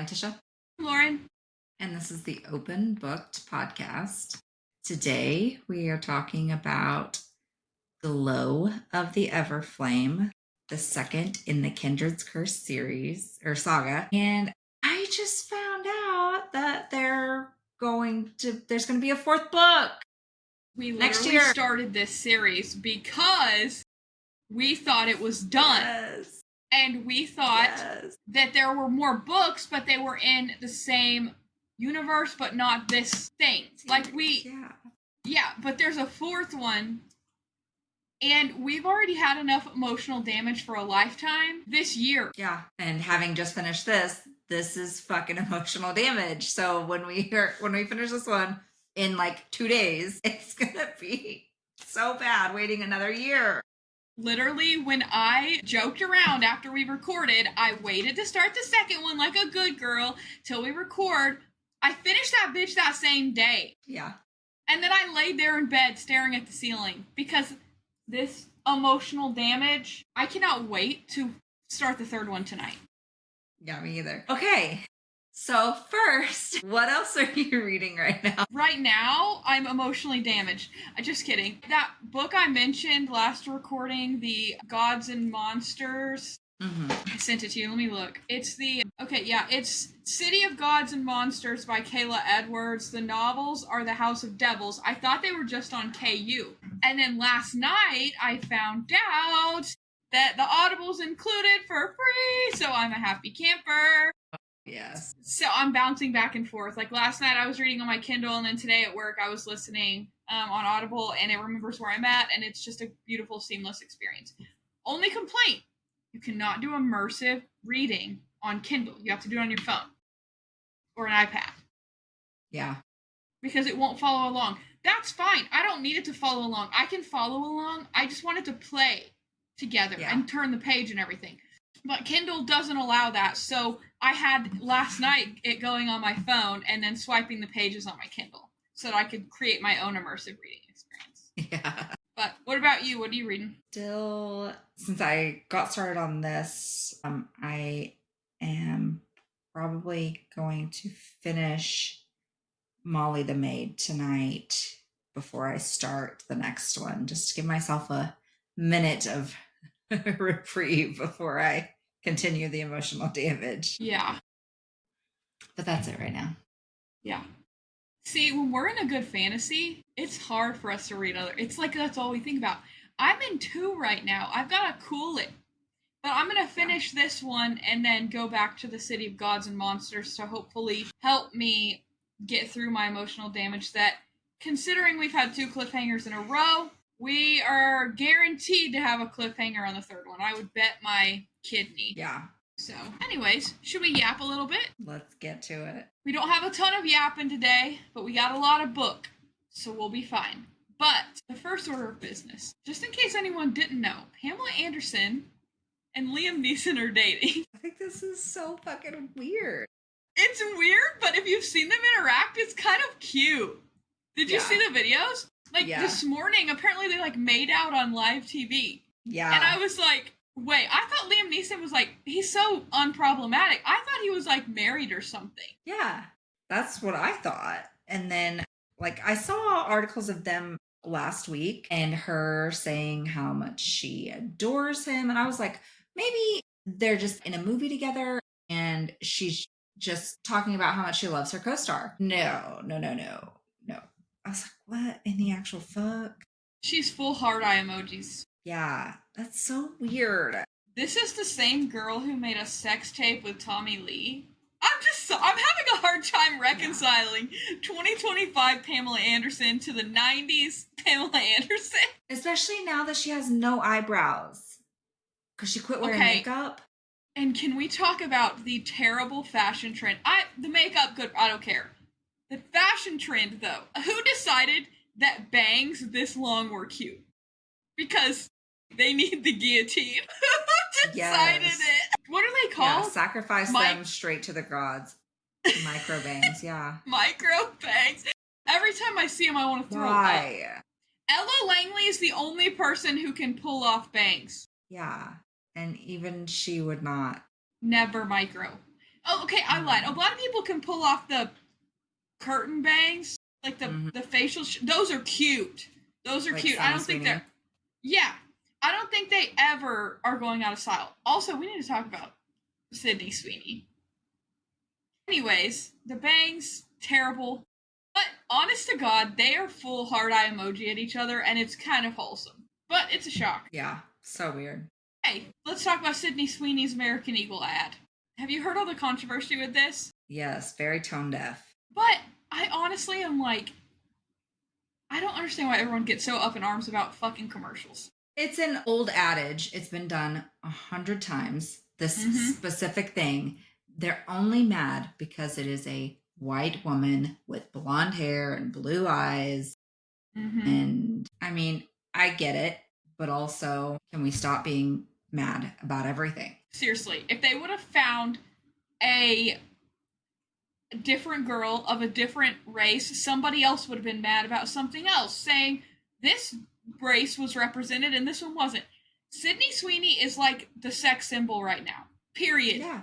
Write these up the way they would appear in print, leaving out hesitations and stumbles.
I'm Tisha. Loren. And this is the Open Booked podcast. Today we are talking about Glow of the Everflame, the second in the Kindred's Curse series or saga. And I just found out that there's going to be a fourth book. We next literally year started this series because we thought it was done. Yes. And we thought that there were more books, but they were in the same universe, but not this thing. But there's a fourth one. And we've already had enough emotional damage for a lifetime this year. Yeah. And having just finished this is fucking emotional damage. So when we finish this one in like 2 days, it's going to be so bad waiting another year. Literally, when I joked around after we recorded, I waited to start the second one like a good girl till we record. I finished that bitch that same day. Yeah. And then I laid there in bed staring at the ceiling because this emotional damage, I cannot wait to start the third one tonight. Yeah, me either. Okay. So first, what else are you reading right now? Right now, I'm emotionally damaged. Just kidding. That book I mentioned last recording, the Gods and Monsters. I sent it to you. Let me look. It's City of Gods and Monsters by Kayla Edwards. The novels are The House of Devils. I thought they were just on KU. And then last night, I found out that the Audible's included for free. So I'm a happy camper. Yes. So I'm bouncing back and forth. Like last night I was reading on my Kindle, and then today at work I was listening on Audible, and it remembers where I'm at, and it's just a beautiful, seamless experience. Only complaint, you cannot do immersive reading on Kindle. You have to do it on your phone or an iPad. Yeah. Because it won't follow along. That's fine. I don't need it to follow along. I can follow along. I just want it to play together and turn the page and everything. But Kindle doesn't allow that, so I had last night it going on my phone and then swiping the pages on my Kindle so that I could create my own immersive reading experience. Yeah. But what about you? What are you reading? Still, since I got started on this, I am probably going to finish Molly the Maid tonight before I start the next one, just to give myself a minute of reprieve before I continue the emotional damage. Yeah. But that's it right now. Yeah. See, when we're in a good fantasy, it's hard for us to read other. It's like that's all we think about. I'm in 2 right now. I've got to cool it. But I'm going to finish this one and then go back to the City of Gods and Monsters to hopefully help me get through my emotional damage that, considering we've had 2 cliffhangers in a row, we are guaranteed to have a cliffhanger on the third one. I would bet my kidney. Yeah. So, anyways, should we yap a little bit? Let's get to it. We don't have a ton of yapping today, but we got a lot of book, so we'll be fine. But the first order of business, just in case anyone didn't know, Pamela Anderson and Liam Neeson are dating. I think this is so fucking weird. It's weird, but if you've seen them interact, it's kind of cute. Did you see the videos? This morning, apparently they made out on live TV. Yeah. And I was like, wait, I thought Liam Neeson was he's so unproblematic. I thought he was married or something. Yeah, that's what I thought. And then I saw articles of them last week and her saying how much she adores him. And I was like, maybe they're just in a movie together and she's just talking about how much she loves her co-star. No. I was like, what in the actual fuck? She's full heart eye emojis. Yeah, that's so weird. This is the same girl who made a sex tape with Tommy Lee. I'm having a hard time reconciling 2025 Pamela Anderson to the 90s Pamela Anderson. Especially now that she has no eyebrows. Because she quit wearing makeup. And can we talk about the terrible fashion trend? The makeup, good, I don't care. The fashion trend, though. Who decided that bangs this long were cute? Because they need the guillotine. Who decided it? What are they called? Yeah, sacrifice them straight to the gods. Micro bangs, yeah. Micro bangs. Every time I see them, I want to throw up. Ella Langley is the only person who can pull off bangs. Yeah, and even she would not. Never micro. Oh, okay, I lied. A lot of people can pull off the curtain bangs, like the facial. Those are cute. Those are like cute. I don't think they're. Yeah, I don't think they ever are going out of style. Also, we need to talk about Sydney Sweeney. Anyways, the bangs terrible, but honest to God, they are full hard eye emoji at each other, and it's kind of wholesome. But it's a shock. Yeah, so weird. Hey, let's talk about Sydney Sweeney's American Eagle ad. Have you heard all the controversy with this? Yes, very tone deaf. But I honestly am like, I don't understand why everyone gets so up in arms about fucking commercials. It's an old adage. It's been done 100 times. This specific thing. They're only mad because it is a white woman with blonde hair and blue eyes. And I mean, I get it, but also, can we stop being mad about everything? Seriously, if they would have found a different girl of a different race, somebody else would have been mad about something else, saying this race was represented and this one wasn't. Sydney Sweeney is like the sex symbol right now. Period. Yeah.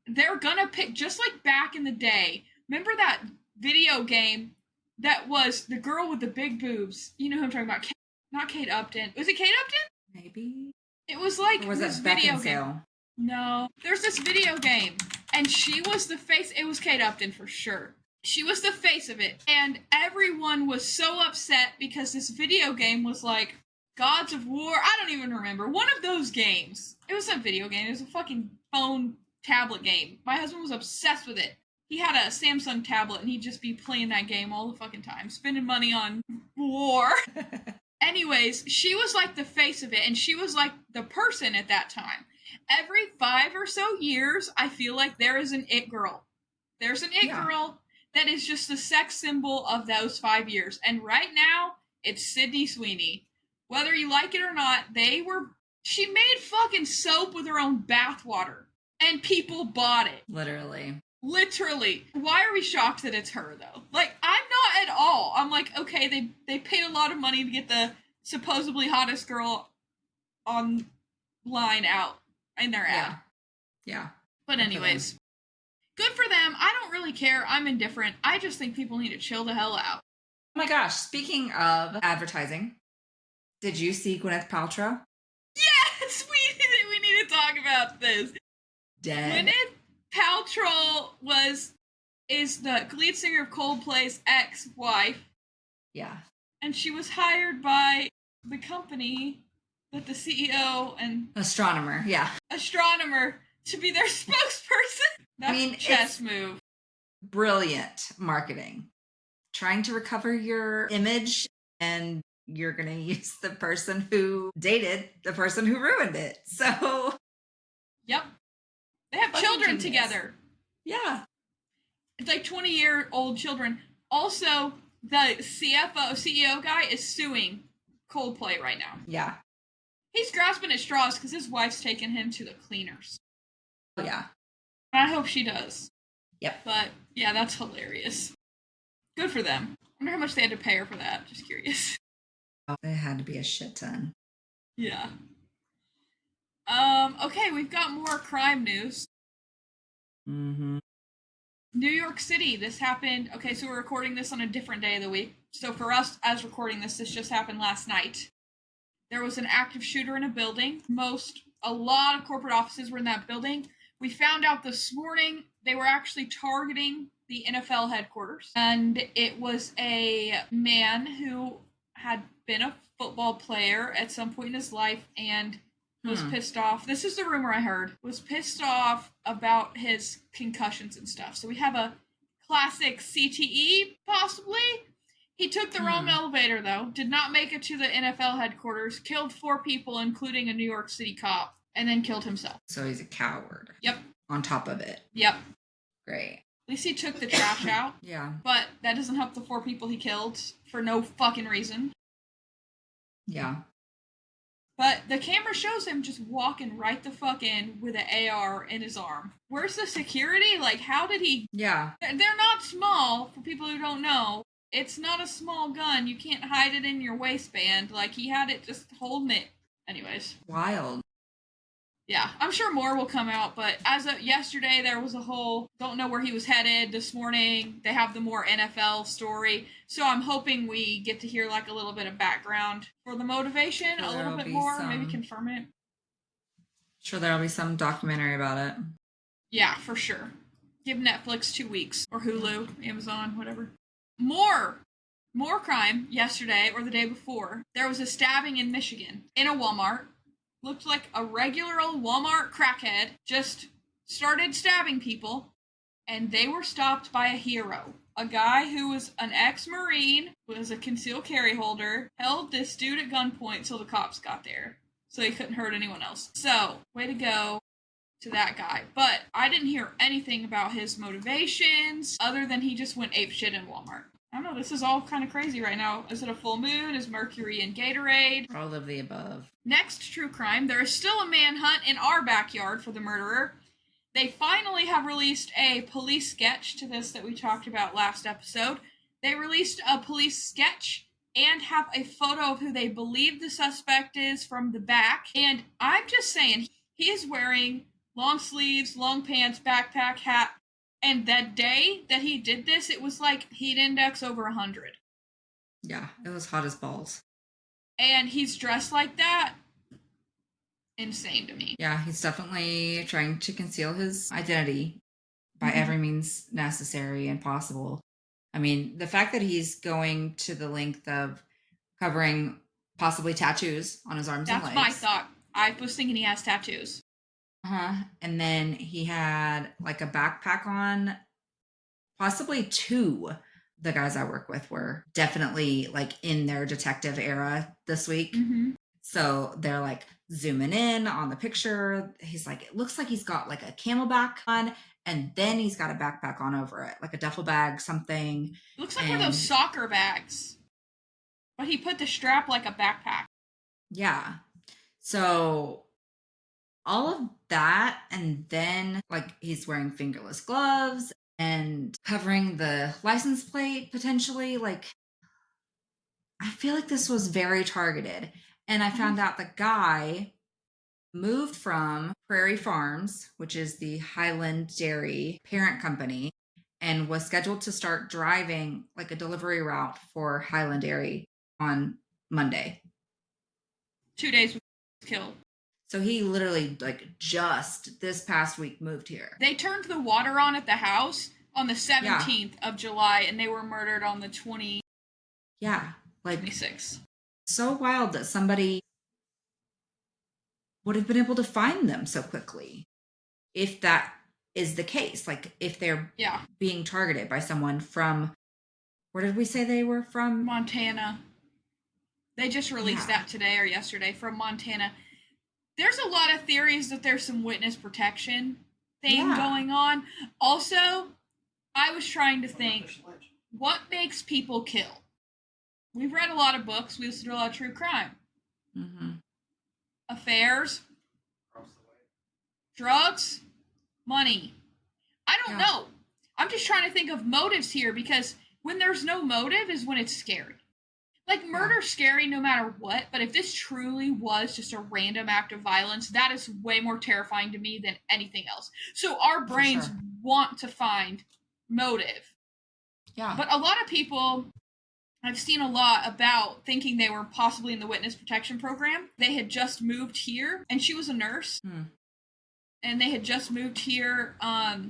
They're gonna pick, just like back in the day. Remember that video game that was the girl with the big boobs? You know who I'm talking about? Not Kate Upton. Was it Kate Upton? Maybe. It was like, or was this it video game. No, there's this video game, and she was the face. It was Kate Upton for sure. She was the face of it, and everyone was so upset because this video game was like Gods of War. I don't even remember. One of those games. It was a video game. It was a fucking phone tablet game. My husband was obsessed with it. He had a Samsung tablet, and he'd just be playing that game all the fucking time, spending money on war. Anyways, she was like the face of it, and she was like the person at that time. Every 5 or so years, I feel like there is an it girl. There's an it girl that is just the sex symbol of those 5 years. And right now, it's Sydney Sweeney. Whether you like it or not, she made fucking soap with her own bathwater. And people bought it. Literally. Why are we shocked that it's her, though? Like, I'm not at all. I'm like, okay, they paid a lot of money to get the supposedly hottest girl online out in their ad. Yeah. But anyways, good for them. I don't really care. I'm indifferent. I just think people need to chill the hell out. Oh my gosh, speaking of advertising, did you see Gwyneth Paltrow? Yes, we need to talk about this. Dead. Gwyneth Paltrow is the lead singer of Coldplay's ex-wife. Yeah. And she was hired by the company that the CEO and astronomer to be their spokesperson. That's a chess move. Brilliant marketing. Trying to recover your image, and you're going to use the person who dated the person who ruined it. So, yep. They have children together. Yeah. It's like 20-year-old children. Also, the CEO guy is suing Coldplay right now. Yeah. He's grasping at straws because his wife's taking him to the cleaners. Oh, yeah. I hope she does. Yep. But, yeah, that's hilarious. Good for them. I wonder how much they had to pay her for that. Just curious. Oh, it had to be a shit ton. Yeah. Okay, we've got more crime news. Mm-hmm. New York City, this happened. Okay, so we're recording this on a different day of the week. So for us, as recording this just happened last night. There was an active shooter in a building. A lot of corporate offices were in that building. We found out this morning they were actually targeting the NFL headquarters. And it was a man who had been a football player at some point in his life and was pissed off. This is the rumor I heard. Was pissed off about his concussions and stuff. So we have a classic CTE, possibly. He took the wrong elevator, though. Did not make it to the NFL headquarters. Killed 4 people, including a New York City cop. And then killed himself. So he's a coward. Yep. On top of it. Yep. Great. At least he took the trash out. Yeah. But that doesn't help the 4 people he killed for no fucking reason. Yeah. But the camera shows him just walking right the fuck in with an AR in his arm. Where's the security? Like, how did he... Yeah. They're not small, for people who don't know. It's not a small gun. You can't hide it in your waistband. Like, he had it just holding it. Anyways. Wild. Yeah, I'm sure more will come out, but as of yesterday, there was a whole don't know where he was headed. This morning, they have the more NFL story, so I'm hoping we get to hear like a little bit of background for the motivation, Sure a little there'll bit be more, maybe some confirm it. sure there'll be some documentary about it. Yeah, for sure. Give Netflix 2 weeks or Yeah. Hulu, Amazon, whatever. More, more crime yesterday or the day before. There was a stabbing in Michigan in a Walmart. Looked like a regular old Walmart crackhead just started stabbing people, and they were stopped by a hero. A guy who was an ex-Marine, was a concealed carry holder, held this dude at gunpoint till the cops got there, so he couldn't hurt anyone else. So, way to go to that guy. But I didn't hear anything about his motivations other than he just went apeshit in Walmart. I don't know, this is all kind of crazy right now. Is it a full moon? Is Mercury in Gatorade? All of the above. Next true crime, there is still a manhunt in our backyard for the murderer. They finally have released a police sketch to this that we talked about last episode. They released a police sketch and have a photo of who they believe the suspect is from the back. And I'm just saying, he is wearing long sleeves, long pants, backpack, hat. And that day that he did this, it was like heat index over 100. Yeah, it was hot as balls. And he's dressed like that. Insane to me. Yeah, he's definitely trying to conceal his identity by every means necessary and possible. I mean, the fact that he's going to the length of covering possibly tattoos on his arms and That's legs. my thought. I was thinking he has tattoos. And then he had like a backpack on. Possibly two. The guys I work with were definitely like in their detective era this week. So they're like zooming in on the picture. He's like, it looks like he's got like a camelback on, and then he's got a backpack on over it, like a duffel bag, something. It looks like one of those soccer bags. But he put the strap like a backpack. Yeah. So all of that, and then like he's wearing fingerless gloves and covering the license plate potentially. Like, I feel like this was very targeted. And I found out the guy moved from Prairie Farms, which is the Highland Dairy parent company, and was scheduled to start driving like a delivery route for Highland Dairy on Monday. 2 days was killed. So he literally like just this past week moved here. They turned the water on at the house on the 17th of July, and they were murdered on the 26th. Yeah, like so wild that somebody would have been able to find them so quickly. If that is the case, like if they're being targeted by someone from, where did we say they were from? Montana. They just released that today or yesterday, from Montana. There's a lot of theories that there's some witness protection thing going on. Also, I was trying to think, what makes people kill? We've read a lot of books. We listen to a lot of true crime. Affairs, drugs, money. I don't know. I'm just trying to think of motives here, because when there's no motive is when it's scary. Like, murder's scary no matter what, but if this truly was just a random act of violence, that is way more terrifying to me than anything else. So our brains want to find motive. Yeah. But a lot of people, I've seen a lot about thinking they were possibly in the witness protection program. They had just moved here, and she was a nurse. And they had just moved here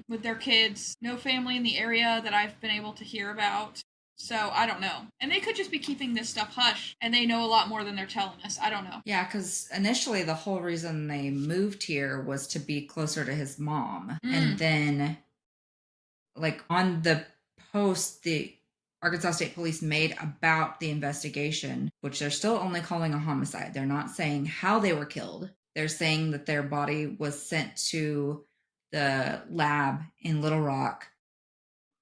with their kids. No family in the area that I've been able to hear about. So I don't know. And they could just be keeping this stuff hush, and they know a lot more than they're telling us. I don't know. Yeah, because initially the whole reason they moved here was to be closer to his mom. And then, like, on the post the Arkansas State Police made about the investigation, which they're still only calling a homicide. They're not saying how they were killed. They're saying that their body was sent to the lab in Little Rock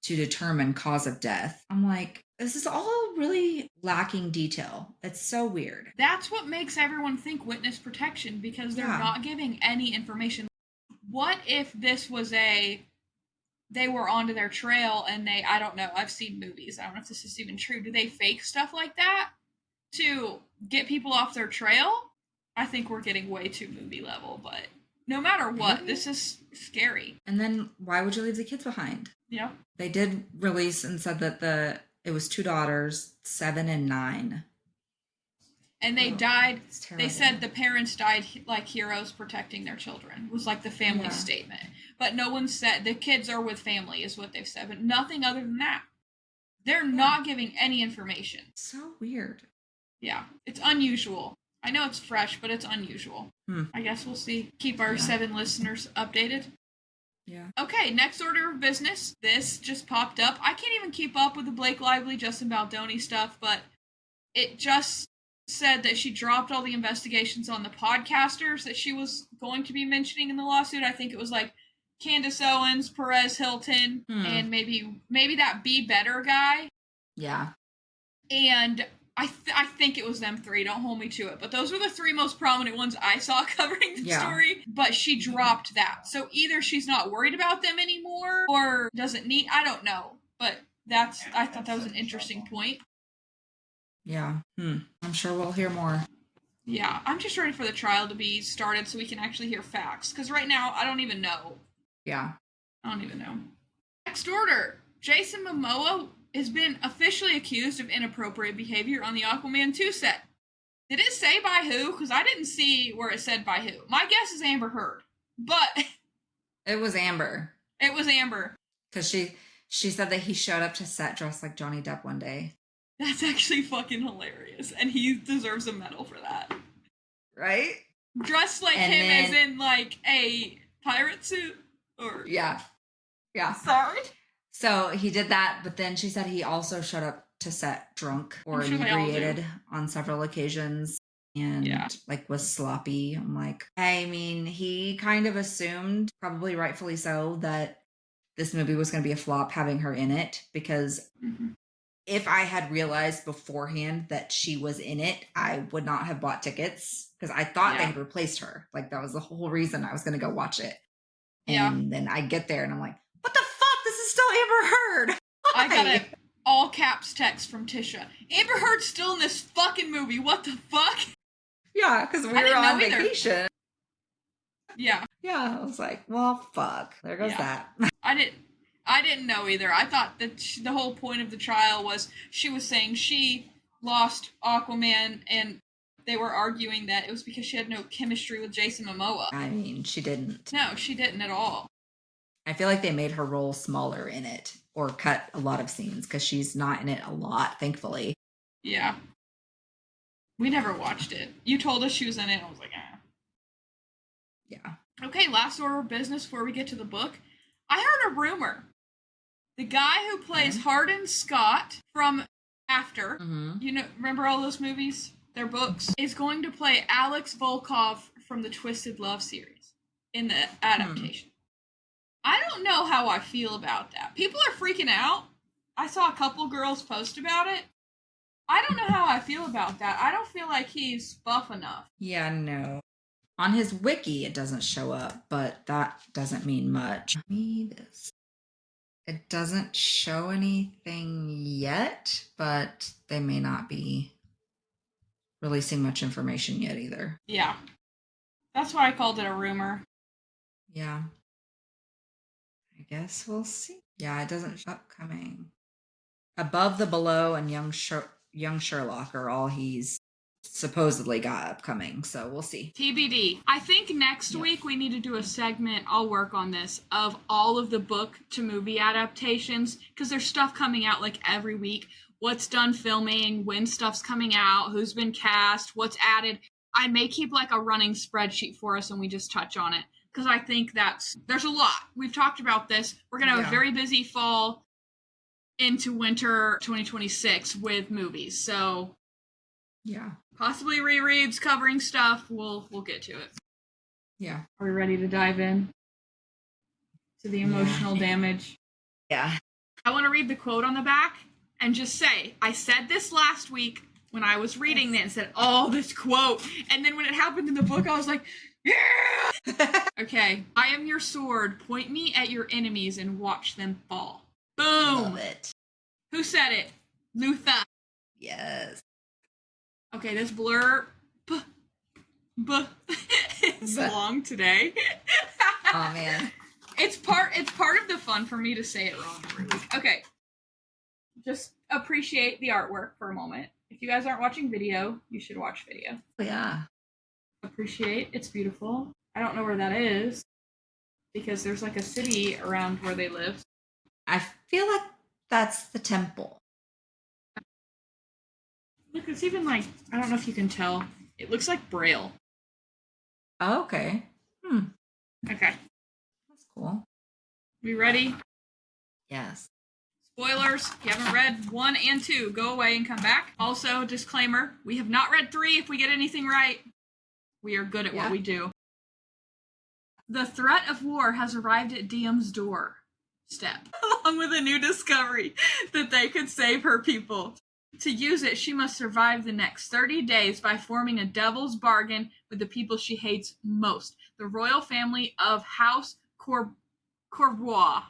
to determine cause of death. I'm like, this is all really lacking detail. It's so weird. That's what makes everyone think witness protection, because they're not giving any information. What if this was they were onto their trail and I don't know, I've seen movies, I don't know if this is even true. Do they fake stuff like that to get people off their trail? I think we're getting way too movie level, but no matter what, this is scary. And then why would you leave the kids behind? Yeah. They did release and said that it was 2 daughters, 7 and 9. And they died. They said the parents died like heroes protecting their children, was like the family statement. But no one said, the kids are with family is what they've said, but nothing other than that. They're not giving any information. So weird. Yeah, it's unusual. I know it's fresh, but it's unusual. I guess we'll see. Keep our 7 listeners updated. Yeah. Okay, next order of business. This just popped up. I can't even keep up with the Blake Lively, Justin Baldoni stuff, but it just said that she dropped all the investigations on the podcasters that she was going to be mentioning in the lawsuit. I think it was like Candace Owens, Perez Hilton, and maybe that Be Better guy. Yeah. And I think it was them 3. Don't hold me to it. But those were the 3 most prominent ones I saw covering the story. But she dropped that. So either she's not worried about them anymore or doesn't need... I don't know. But I thought that was an interesting point. Yeah. I'm sure we'll hear more. Yeah. I'm just ready for the trial to be started so we can actually hear facts. Because right now, I don't even know. Yeah. I don't even know. Next order. Jason Momoa has been officially accused of inappropriate behavior on the Aquaman 2 set. Did it say by who? Because I didn't see where it said by who. My guess is Amber Heard. But... It was Amber. It was Amber. Because she said that he showed up to set dressed like Johnny Depp one day. That's actually fucking hilarious. And he deserves a medal for that. Right? Dressed like him as in like a pirate suit? Or... Yeah. Yeah. Sorry? So he did that, but then she said he also showed up to set drunk or inebriated on several occasions and like was sloppy. I'm like, I mean, he kind of assumed, probably rightfully so, that this movie was going to be a flop having her in it, because if I had realized beforehand that she was in it, I would not have bought tickets because I thought they had replaced her. Like that was the whole reason I was going to go watch it. And then I get there and I'm like, what the fuck? This is still Amber Heard. Why? I got an all caps text from Tisha. Amber Heard's still in this fucking movie. What the fuck? Yeah, because we were on vacation. Yeah. Yeah, I was like, well, fuck. There goes that. I didn't know either. I thought that the whole point of the trial was she was saying she lost Aquaman and they were arguing that it was because she had no chemistry with Jason Momoa. I mean, she didn't. No, she didn't at all. I feel like they made her role smaller in it or cut a lot of scenes because she's not in it a lot, thankfully. Yeah. We never watched it. You told us she was in it and I was like, Yeah. Okay, last order of business before we get to the book. I heard a rumor. The guy who plays Hardin Scott from After, you know, remember all those movies? Their books, is going to play Alex Volkov from the Twisted Love series in the adaptation. I don't know how I feel about that. People are freaking out. I saw a couple girls post about it. I don't know how I feel about that. I don't feel like he's buff enough. Yeah, no. On his wiki, it doesn't show up, but that doesn't mean much. It doesn't show anything yet, but they may not be releasing much information yet either. Yeah. That's why I called it a rumor. Yeah. I guess we'll see. Yeah, it doesn't show upcoming. Above the Below and Young Sherlock are all he's supposedly got upcoming, so we'll see. TBD. I think next week we need to do a segment, I'll work on this, of all of the book to movie adaptations, because there's stuff coming out like every week. What's done filming, when stuff's coming out, who's been cast, what's added. I may keep like a running spreadsheet for us and we just touch on it, because I think there's a lot. We've talked about this. We're going to have a very busy fall into winter 2026 with movies, so possibly rereads, covering stuff. We'll get to it. Yeah. Are we ready to dive in to the emotional damage? Yeah. I want to read the quote on the back and just say, I said this last week when I was reading it and said, oh, this quote. And then when it happened in the book, I was like, yeah! Okay. I am your sword. Point me at your enemies and watch them fall. Boom. Love it. Who said it? Luther. Yes. Okay, this blurb But it's long today. Oh man. It's part of the fun for me to say it wrong every week. Okay. Just appreciate the artwork for a moment. If you guys aren't watching video, you should watch video. Yeah. Appreciate. It's beautiful. I don't know where that is because there's like a city around where they live. I feel like that's the temple. Look, it's even like, I don't know if you can tell. It looks like Braille. Oh, okay. Okay. That's cool. We ready? Yes. Spoilers, if you haven't read 1 and 2, go away and come back. Also, disclaimer, we have not read 3 if we get anything right. We are good at what we do. The threat of war has arrived at Diem's door. Step. Along with a new discovery that they could save her people. To use it, she must survive the next 30 days by forming a devil's bargain with the people she hates most. The royal family of House Courbois.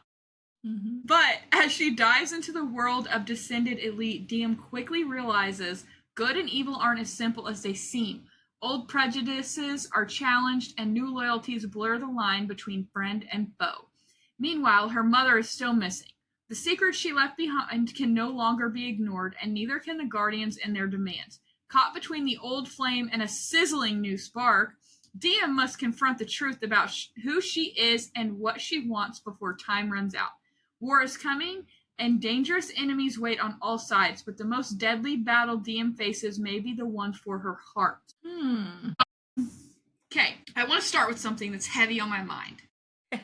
Mm-hmm. But as she dives into the world of descended elite, Diem quickly realizes good and evil aren't as simple as they seem. Old prejudices are challenged and new loyalties blur the line between friend and foe. Meanwhile, her mother is still missing. The secrets she left behind can no longer be ignored, and neither can the Guardians and their demands. Caught between the old flame and a sizzling new spark, Diem must confront the truth about who she is and what she wants before time runs out. War is coming, and dangerous enemies wait on all sides, but the most deadly battle Diem faces may be the one for her heart. Okay, I want to start with something that's heavy on my mind.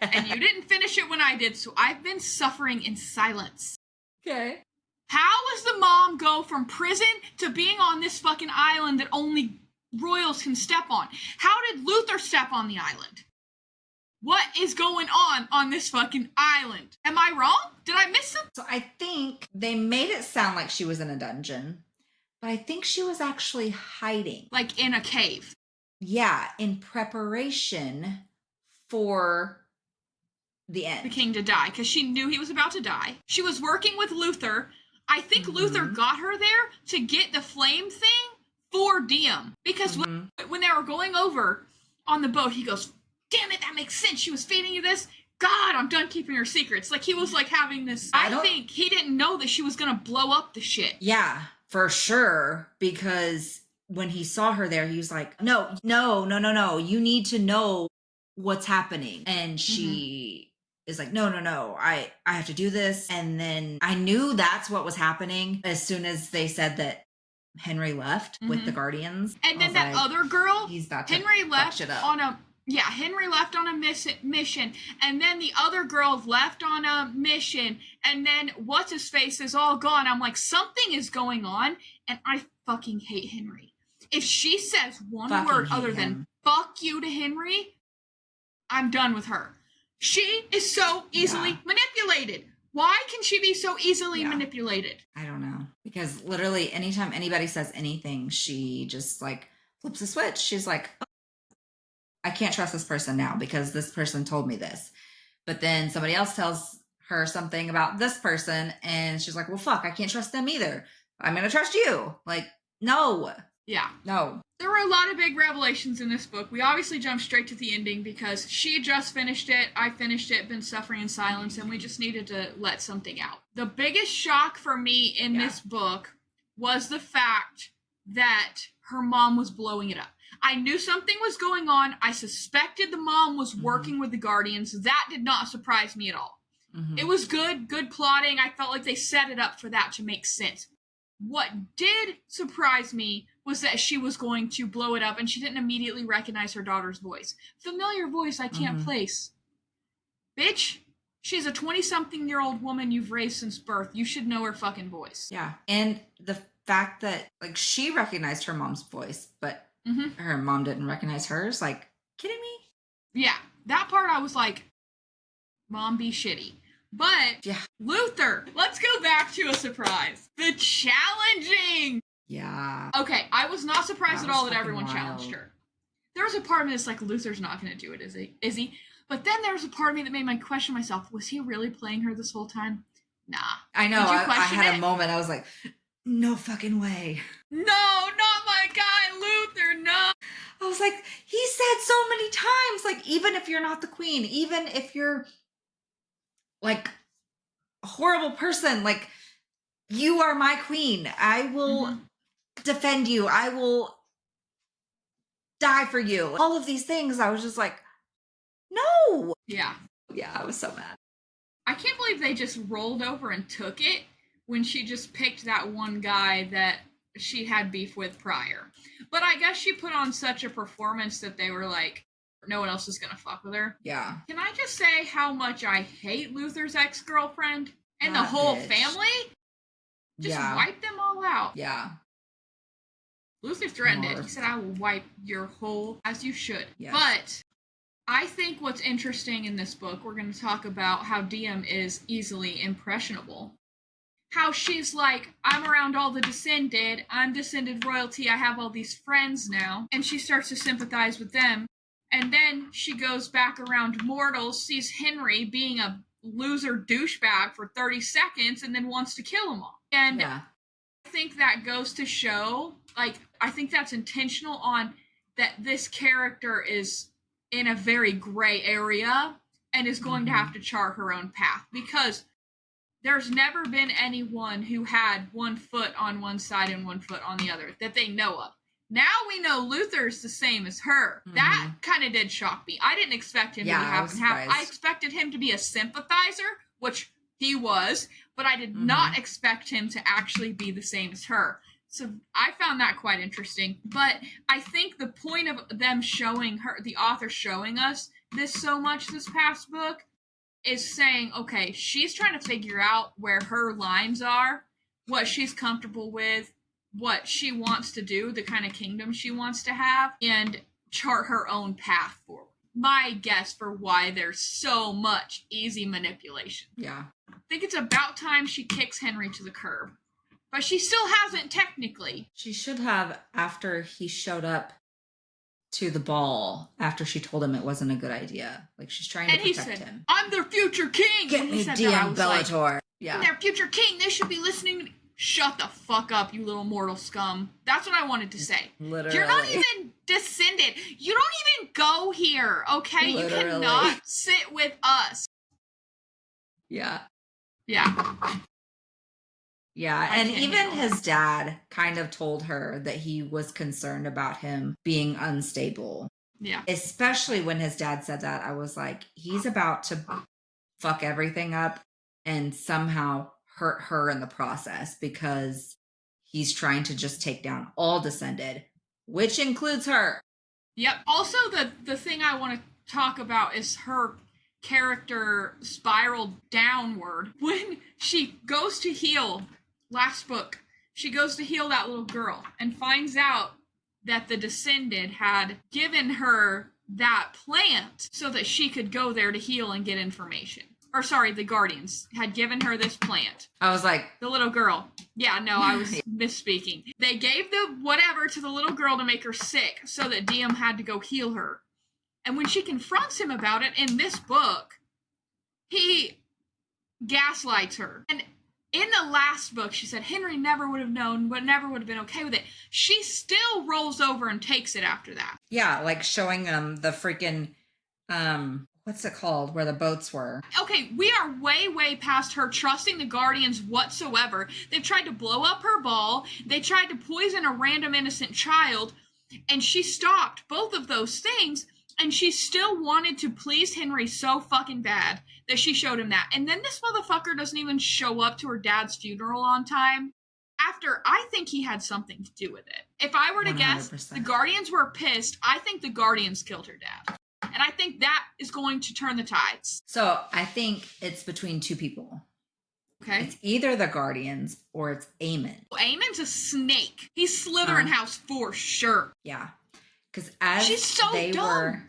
And you didn't finish it when I did, so I've been suffering in silence. Okay. How does the mom go from prison to being on this fucking island that only royals can step on? How did Luther step on the island? What is going on this fucking island? Am I wrong? Did I miss something? So I think they made it sound like she was in a dungeon, but I think she was actually hiding. Like in a cave. Yeah, in preparation for the end. The king to die, because she knew he was about to die. She was working with Luther. I think Luther got her there to get the flame thing for Diem. Because when they were going over on the boat, he goes, damn it, that makes sense. She was feeding you this. God, I'm done keeping her secrets. Like, he was like having this. I think he didn't know that she was going to blow up the shit. Yeah, for sure. Because when he saw her there, he was like, no. You need to know what's happening. And she is like, no. I have to do this. And then I knew that's what was happening as soon as they said that Henry left with the Guardians. And then that other girl, he's about to Henry left shit up. Henry left on a mission, and then the other girl left on a mission, and then what's-his-face is all gone. I'm like, something is going on, and I fucking hate Henry. If she says one word other than fuck you to Henry, I'm done with her. She is so easily manipulated. Why can she be so easily manipulated? I don't know. Because literally anytime anybody says anything, she just like flips a switch. She's like, oh, I can't trust this person now because this person told me this. But then somebody else tells her something about this person and she's like, well, fuck, I can't trust them either. I'm going to trust you. Like, no. Yeah. No. There were a lot of big revelations in this book. We obviously jumped straight to the ending because she just finished it, I finished it, been suffering in silence, and we just needed to let something out. The biggest shock for me in this book was the fact that her mom was blowing it up. I knew something was going on. I suspected the mom was working with the Guardians. That did not surprise me at all. It was good plotting. I felt like they set it up for that to make sense. What did surprise me was that she was going to blow it up and she didn't immediately recognize her daughter's voice. Familiar voice I can't place. Bitch, she's a 20-something-year-old woman you've raised since birth. You should know her fucking voice. Yeah. And the fact that, like, she recognized her mom's voice, but her mom didn't recognize hers. Like, kidding me? Yeah. That part I was like, mom be shitty. But Luther, let's go back to a surprise. The challenging. Yeah. Okay, I was not surprised at all that everyone challenged her. There was a part of me that's like, Luther's not going to do it, is he? But then there was a part of me that made me question myself, was he really playing her this whole time? Nah. I know. I had a moment. I was like, no fucking way. No, not my guy, Luther, no. I was like, he said so many times, like, even if you're not the queen, even if you're like a horrible person, like, you are my queen. I will defend you. I will die for you. All of these things. I was just like, no. Yeah. Yeah, I was so mad. I can't believe they just rolled over and took it when she just picked that one guy that she had beef with prior. But I guess she put on such a performance that they were like, no one else is gonna fuck with her. Yeah. Can I just say how much I hate Luther's ex-girlfriend and That the whole bitch. family? Just wipe them all out. Yeah. Luther threatened it. He said, I will wipe your whole, as you should. Yes. But I think what's interesting in this book, we're going to talk about how Diem is easily impressionable. How she's like, I'm around all the descended, I'm descended royalty, I have all these friends now. And she starts to sympathize with them. And then she goes back around mortals, sees Henry being a loser douchebag for 30 seconds, and then wants to kill them all. And I think that goes to show, like, I think that's intentional on that this character is in a very gray area and is going to have to chart her own path, because there's never been anyone who had one foot on one side and one foot on the other that they know of. Now we know Luther's the same as her. That kind of did shock me. I didn't expect him to be half and half. I expected him to be a sympathizer, which he was, but I did not expect him to actually be the same as her. So I found that quite interesting. But I think the point of them showing her, the author showing us this so much this past book, is saying, okay, she's trying to figure out where her lines are, what she's comfortable with, what she wants to do, the kind of kingdom she wants to have, and chart her own path forward. My guess for why there's so much easy manipulation. Yeah. I think it's about time she kicks Henry to the curb. But she still hasn't, technically. She should have, after he showed up to the ball, after she told him it wasn't a good idea. Like, she's trying to protect him. I'm their future king! Get me DM Bellator. Like, I'm their future king! They should be listening to me. Shut the fuck up, you little mortal scum. That's what I wanted to say. Literally. You're not even descended. You don't even go here, okay? Literally. You cannot sit with us. Yeah. Yeah. Yeah, and even his dad kind of told her that he was concerned about him being unstable. Yeah. Especially when his dad said that, I was like, he's about to fuck everything up and somehow hurt her in the process, because he's trying to just take down all descended, which includes her. Yep. Also, the thing I want to talk about is her character spiraled downward when she goes to heal. Last book, she goes to heal that little girl and finds out that the descended had given her that plant so that she could go there to heal and get information. Or sorry, the Guardians had given her this plant. I was like, the little girl. Yeah, no, I was misspeaking. They gave the whatever to the little girl to make her sick so that Diem had to go heal her. And when she confronts him about it in this book, he gaslights her. And in the last book, she said Henry never would have known, but never would have been okay with it. She still rolls over and takes it after that. Yeah, like showing them the freaking, what's it called, where the boats were. Okay, we are way, way past her trusting the Guardians whatsoever. They've tried to blow up her ball. They tried to poison a random innocent child. And she stopped both of those things. And she still wanted to please Henry so fucking bad that she showed him that. And then this motherfucker doesn't even show up to her dad's funeral on time. After, I think he had something to do with it. If I were to 100%. Guess, the Guardians were pissed. I think the Guardians killed her dad. And I think that is going to turn the tides. So I think it's between two people. Okay. It's either the Guardians or it's Aemon. Aemon's a snake. He's Slytherin House for sure. Yeah. Because as she's so they dumb. were,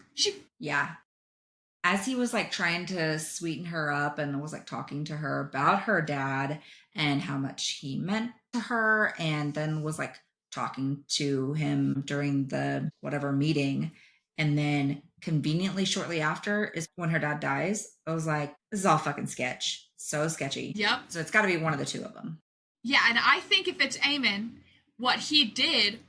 as he was like trying to sweeten her up and was like talking to her about her dad and how much he meant to her, and then was like talking to him during the whatever meeting, and then conveniently shortly after is when her dad dies. I was like, this is all fucking sketch. So sketchy. Yep. So it's got to be one of the two of them. Yeah, and I think if it's Aemon, what he did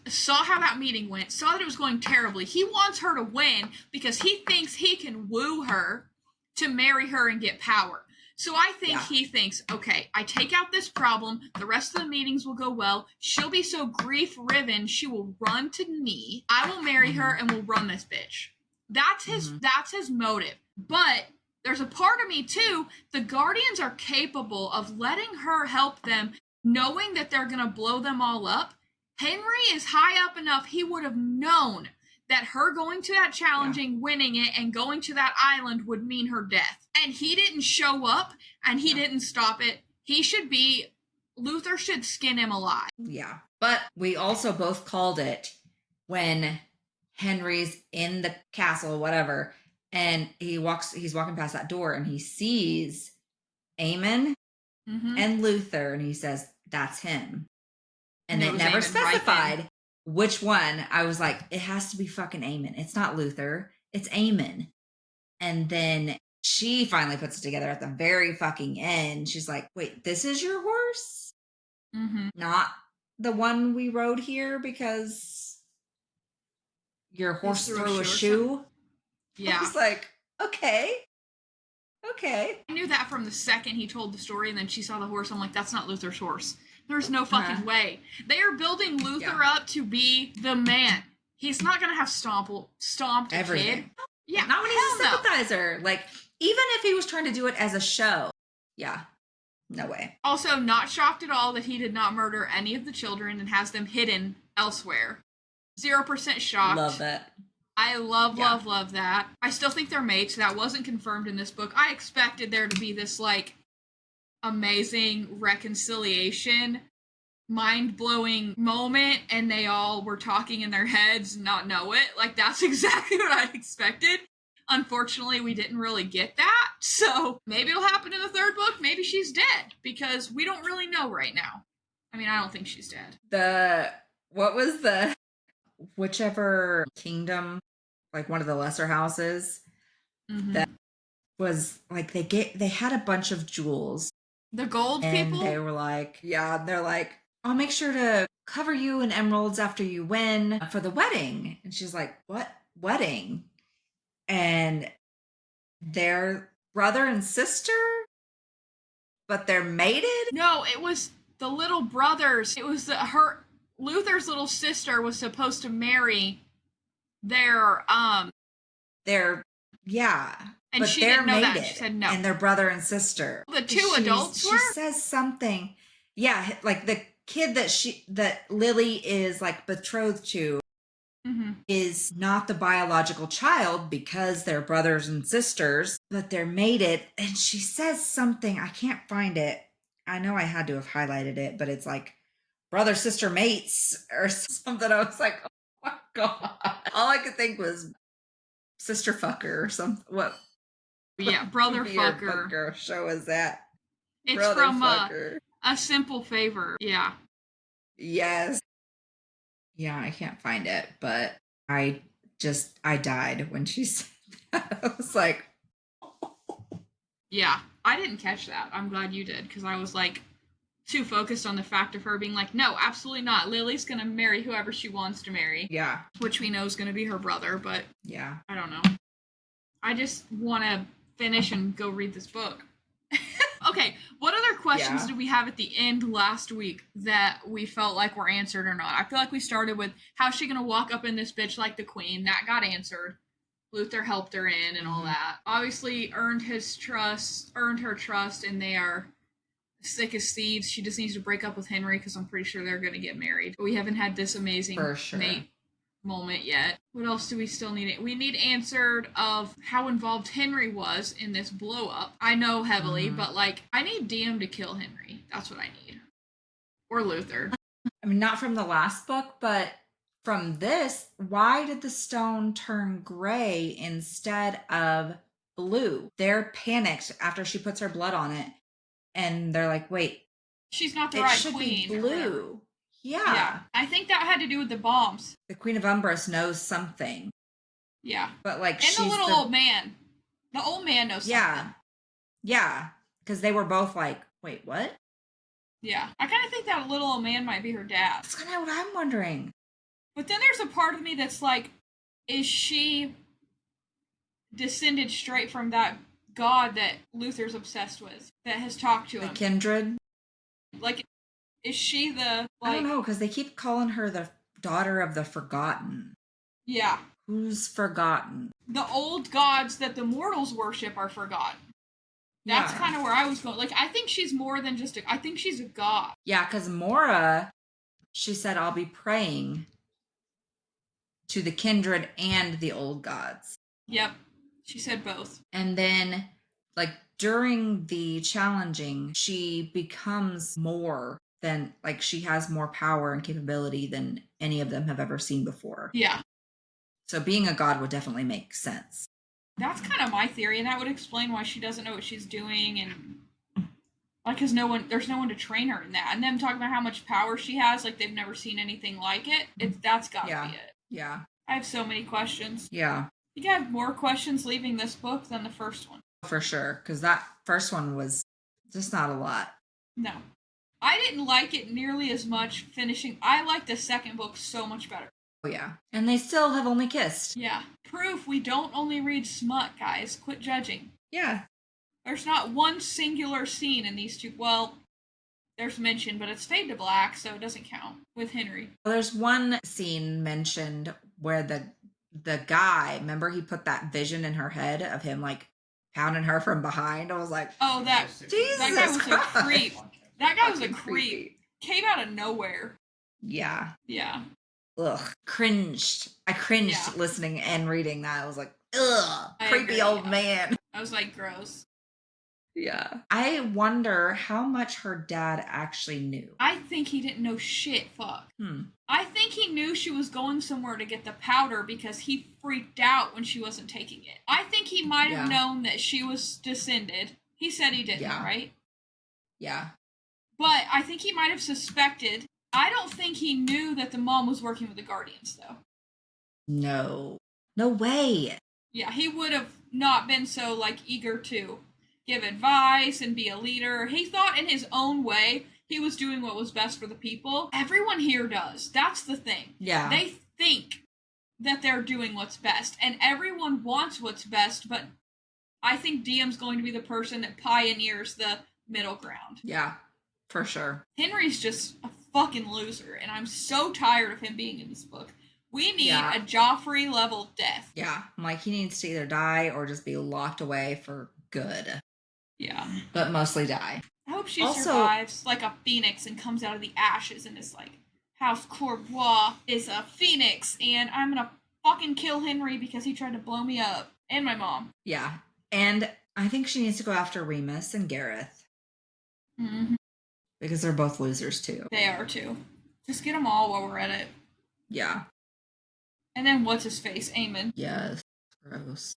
saw how that meeting went, saw that it was going terribly. He wants her to win because he thinks he can woo her to marry her and get power. So I think he thinks, okay, I take out this problem, the rest of the meetings will go well, she'll be so grief-riven, she will run to me, I will marry her, and we'll run this bitch. That's his motive. But there's a part of me, too, the Guardians are capable of letting her help them, knowing that they're going to blow them all up. Henry is high up enough, he would have known that her going to that challenging, winning it, and going to that island would mean her death. And he didn't show up, and he didn't stop it. Luther should skin him alive. Yeah. But we also both called it when Henry's in the castle, whatever, and he's walking past that door, and he sees Eamon and Luther, and he says, that's him. And it never specified which one. I was like, it has to be fucking Eamon. It's not Luther. It's Eamon. And then she finally puts it together at the very fucking end. She's like, wait, this is your horse? Not the one we rode here because your horse threw a shoe? Yeah. I was like, okay. I knew that from the second he told the story, and then she saw the horse. I'm like, that's not Luther's horse. There's no fucking way. They are building Luther up to be the man. He's not going to have stomped a kid. Yeah, not when he's a sympathizer. Like, even if he was trying to do it as a show. Yeah, no way. Also, not shocked at all that he did not murder any of the children and has them hidden elsewhere. 0% shocked. Love that. I love that. I still think they're mates. That wasn't confirmed in this book. I expected there to be this, like, amazing reconciliation, mind-blowing moment, and they all were talking in their heads and not know it. Like, that's exactly what I expected. Unfortunately, we didn't really get that, so maybe it'll happen in the third book. Maybe she's dead, because we don't really know right now. I mean, I don't think she's dead. What was whichever kingdom, like one of the lesser houses, that was, like, they had a bunch of jewels. The gold and people? They were like, they're like, I'll make sure to cover you in emeralds after you win for the wedding. And she's like, what wedding? And they're brother and sister, but they're mated? No, it was the little brothers. It was Luther's little sister was supposed to marry their and but she they're didn't know mated, that. She said no. And they're brother and sister. The two adults were? She says something. Yeah, like the kid that Lily is, like, betrothed to is not the biological child because they're brothers and sisters, but they're mated. And she says something. I can't find it. I know I had to have highlighted it, but it's like brother sister mates or something. I was like, oh my God. All I could think was sister fucker or something. What? Yeah, brother fucker. Show is that? It's brother from A Simple Favor. Yeah. Yes. Yeah, I can't find it, but I died when she said that. I was like, yeah, I didn't catch that. I'm glad you did, because I was, like, too focused on the fact of her being like, no, absolutely not. Lily's gonna marry whoever she wants to marry. Yeah. Which we know is gonna be her brother, but yeah, I don't know. I just want to finish and go read this book. Okay, what other questions did we have at the end last week that we felt like were answered or not? I feel like we started with, how's she gonna walk up in this bitch like the queen? That got answered. Luther helped her in and all that. Obviously earned her trust, and they are sick as thieves. She just needs to break up with Henry because I'm pretty sure they're gonna get married. But we haven't had this amazing mate moment yet. What else do we still need? We need answered of how involved Henry was in this blow up. I know heavily, but, like, I need DM to kill Henry. That's what I need. Or Luther. I mean, not from the last book, but from this, why did the stone turn gray instead of blue? They're panicked after she puts her blood on it, and they're like, wait, she's not the right queen. It should be blue. Yeah. I think that had to do with the bombs. The Queen of Umbris knows something. Yeah. But, like, and she's the little old man. The old man knows something. Yeah. Because they were both like, wait, what? Yeah. I kind of think that little old man might be her dad. That's kind of what I'm wondering. But then there's a part of me that's like, is she descended straight from that god that Luther's obsessed with, that has talked to The him? Kindred? Like, is she the, like... I don't know, because they keep calling her the daughter of the Forgotten. Yeah. Who's forgotten? The old gods that the mortals worship are forgotten. That's kind of where I was going. Like, I think she's more than just I think she's a god. Yeah, because Mora, she said, I'll be praying to the kindred and the old gods. Yep. She said both. And then, like, during the challenging, she becomes more than, like, she has more power and capability than any of them have ever seen before. Yeah. So being a god would definitely make sense. That's kind of my theory, and that would explain why she doesn't know what she's doing, and like, because there's no one to train her in that. And them talking about how much power she has, like they've never seen anything like it. That's gotta be it. Yeah. I have so many questions. Yeah. I think I have more questions leaving this book than the first one. For sure, because that first one was just not a lot. No. I didn't like it nearly as much finishing. I like the second book so much better. Oh, yeah. And they still have only kissed. Yeah. Proof we don't only read smut, guys. Quit judging. Yeah. There's not one singular scene in these two. Well, there's mention, but it's fade to black, so it doesn't count with Henry. Well, there's one scene mentioned where the guy, remember he put that vision in her head of him like pounding her from behind. I was like, oh, Jesus that guy was Christ. a creep. That guy was a creep. Creepy. Came out of nowhere. Yeah. Yeah. Ugh. Cringed. I cringed listening and reading that. I was like, ugh. Creepy old man. I was like, gross. Yeah. I wonder how much her dad actually knew. I think he didn't know shit, fuck. I think he knew she was going somewhere to get the powder because he freaked out when she wasn't taking it. I think he might have known that she was descended. He said he didn't, right? Yeah. But I think he might have suspected. I don't think he knew that the mom was working with the Guardians, though. No. No way. Yeah, he would have not been so, like, eager to give advice and be a leader. He thought in his own way he was doing what was best for the people. Everyone here does. That's the thing. Yeah. They think that they're doing what's best, and everyone wants what's best, but I think Diem's going to be the person that pioneers the middle ground. Yeah, for sure. Henry's just a fucking loser, and I'm so tired of him being in this book. We need a Joffrey level death. Yeah, I'm like, he needs to either die or just be locked away for good. Yeah. But mostly die. I hope she survives like a phoenix and comes out of the ashes and is like, House Courbois is a phoenix, and I'm gonna fucking kill Henry because he tried to blow me up. And my mom. Yeah. And I think she needs to go after Remus and Gareth. Mm-hmm. Because they're both losers too. They are too. Just get them all while we're at it. Yeah. And then what's his face? Aemon. Yes. Gross.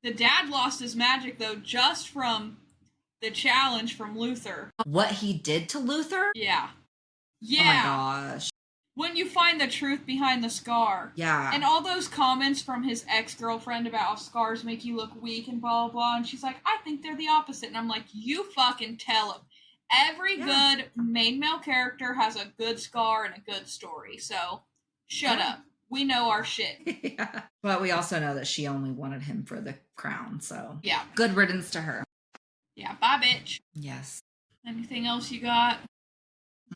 The dad lost his magic though just from the challenge from Luther. What he did to Luther? Yeah. Yeah. Oh my gosh. When you find the truth behind the scar. Yeah. And all those comments from his ex-girlfriend about how scars make you look weak and blah, blah, blah. And she's like, I think they're the opposite. And I'm like, you fucking tell him. Every good main male character has a good scar and a good story. So, shut up. We know our shit. Yeah. But we also know that she only wanted him for the crown. So, yeah. Good riddance to her. Yeah. Bye, bitch. Yes. Anything else you got?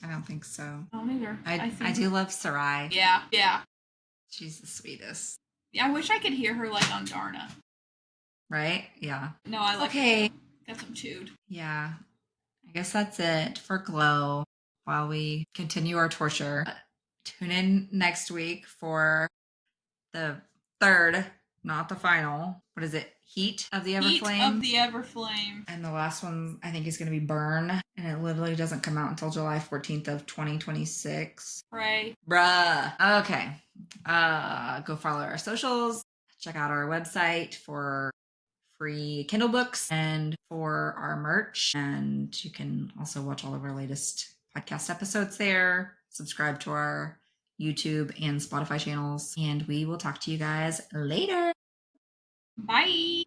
I don't think so. No, neither. I do love Sarai. Yeah, yeah. She's the sweetest. Yeah, I wish I could hear her like on Darna. Right? Yeah. No, I like her. Got some chewed. Yeah. I guess that's it for Glow while we continue our torture. Tune in next week for the third, not the final. What is it? Heat of the Everflame? Heat of the Everflame. And the last one, I think, is going to be Burn. And it literally doesn't come out until July 14th of 2026. Right. Bruh. Okay. Go follow our socials. Check out our website for free Kindle books and for our merch. And you can also watch all of our latest podcast episodes there. Subscribe to our YouTube and Spotify channels. And we will talk to you guys later. Bye.